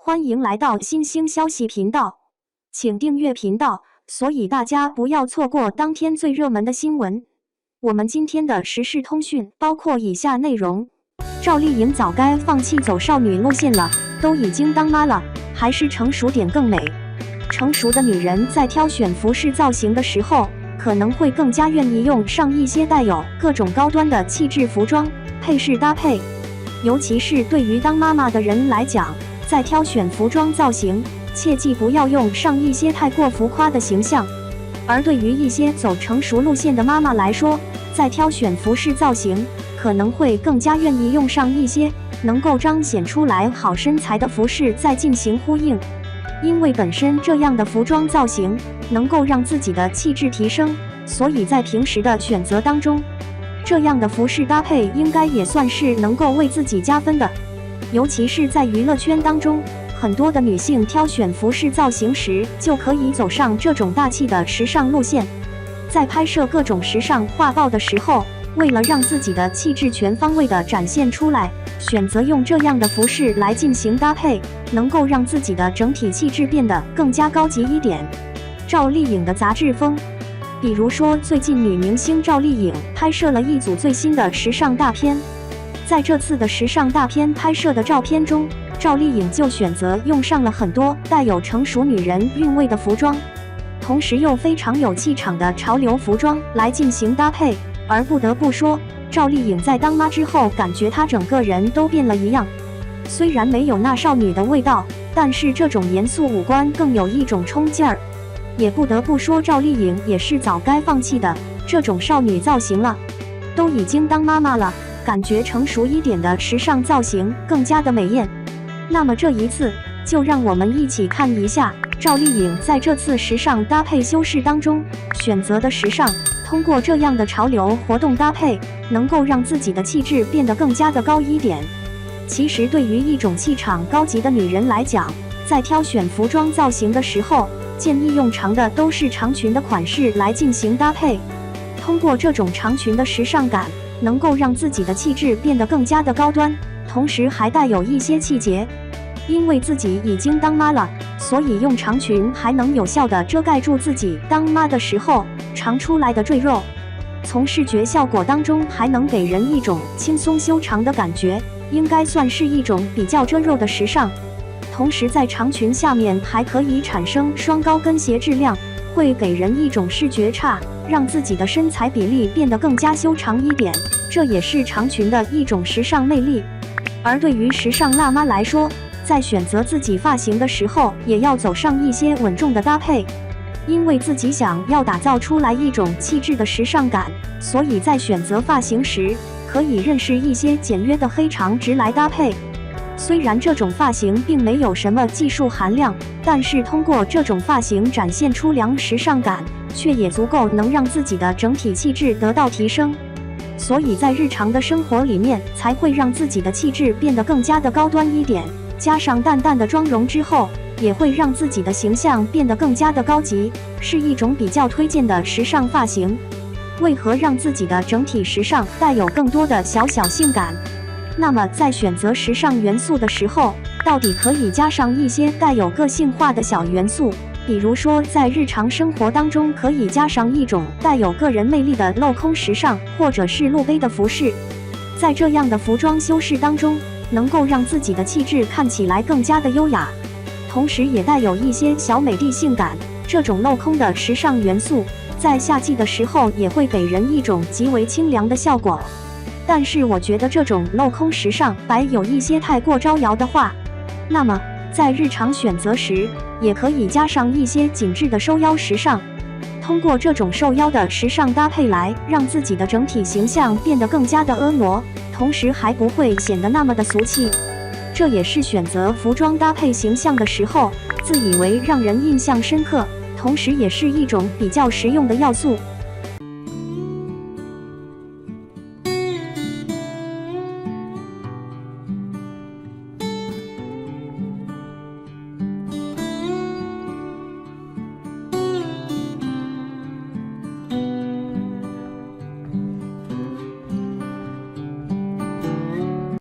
欢迎来到新兴消息频道，请订阅频道，所以大家不要错过当天最热门的新闻。我们今天的时事通讯包括以下内容：赵丽颖早该放弃走少女路线了，都已经当妈了，还是成熟点更美。成熟的女人在挑选服饰造型的时候，可能会更加愿意用上一些带有各种高端的气质服装配饰搭配，尤其是对于当妈妈的人来讲，在挑选服装造型，切记不要用上一些太过浮夸的形象。而对于一些走成熟路线的妈妈来说，在挑选服饰造型，可能会更加愿意用上一些能够彰显出来好身材的服饰再进行呼应，因为本身这样的服装造型能够让自己的气质提升，所以在平时的选择当中，这样的服饰搭配应该也算是能够为自己加分的。尤其是在娱乐圈当中，很多的女性挑选服饰造型时，就可以走上这种大气的时尚路线。在拍摄各种时尚画报的时候，为了让自己的气质全方位的展现出来，选择用这样的服饰来进行搭配，能够让自己的整体气质变得更加高级一点。赵丽颖的杂志风，比如说最近女明星赵丽颖拍摄了一组最新的时尚大片。在这次的时尚大片拍摄的照片中，赵丽颖就选择用上了很多带有成熟女人韵味的服装，同时又非常有气场的潮流服装来进行搭配。而不得不说，赵丽颖在当妈之后，感觉她整个人都变了一样。虽然没有那少女的味道，但是这种严肃五官更有一种冲劲儿。也不得不说，赵丽颖也是早该放弃的这种少女造型了，都已经当妈妈了，感觉成熟一点的时尚造型更加的美艳。那么这一次，就让我们一起看一下赵丽颖在这次时尚搭配修饰当中选择的时尚，通过这样的潮流活动搭配，能够让自己的气质变得更加的高一点。其实对于一种气场高级的女人来讲，在挑选服装造型的时候，建议用长的都是长裙的款式来进行搭配，通过这种长裙的时尚感，能够让自己的气质变得更加的高端，同时还带有一些气节。因为自己已经当妈了，所以用长裙还能有效地遮盖住自己当妈的时候长出来的赘肉，从视觉效果当中还能给人一种轻松修长的感觉，应该算是一种比较遮肉的时尚。同时在长裙下面还可以产生双高跟鞋质量，会给人一种视觉差，让自己的身材比例变得更加修长一点，这也是长裙的一种时尚魅力。而对于时尚辣妈来说，在选择自己发型的时候，也要走上一些稳重的搭配，因为自己想要打造出来一种气质的时尚感，所以在选择发型时，可以认识一些简约的黑长直来搭配。虽然这种发型并没有什么技术含量，但是通过这种发型展现出凉时尚感，却也足够能让自己的整体气质得到提升。所以在日常的生活里面，才会让自己的气质变得更加的高端一点。加上淡淡的妆容之后，也会让自己的形象变得更加的高级，是一种比较推荐的时尚发型。为何让自己的整体时尚带有更多的小性感？那么在选择时尚元素的时候，到底可以加上一些带有个性化的小元素，比如说在日常生活当中可以加上一种带有个人魅力的镂空时尚，或者是露背的服饰。在这样的服装修饰当中，能够让自己的气质看起来更加的优雅，同时也带有一些小美的性感。这种镂空的时尚元素，在夏季的时候也会给人一种极为清凉的效果。但是我觉得这种镂空时尚白有一些太过招摇的话，那么在日常选择时，也可以加上一些紧致的收腰时尚。通过这种收腰的时尚搭配来让自己的整体形象变得更加的婀娜，同时还不会显得那么的俗气。这也是选择服装搭配形象的时候，自以为让人印象深刻，同时也是一种比较实用的要素。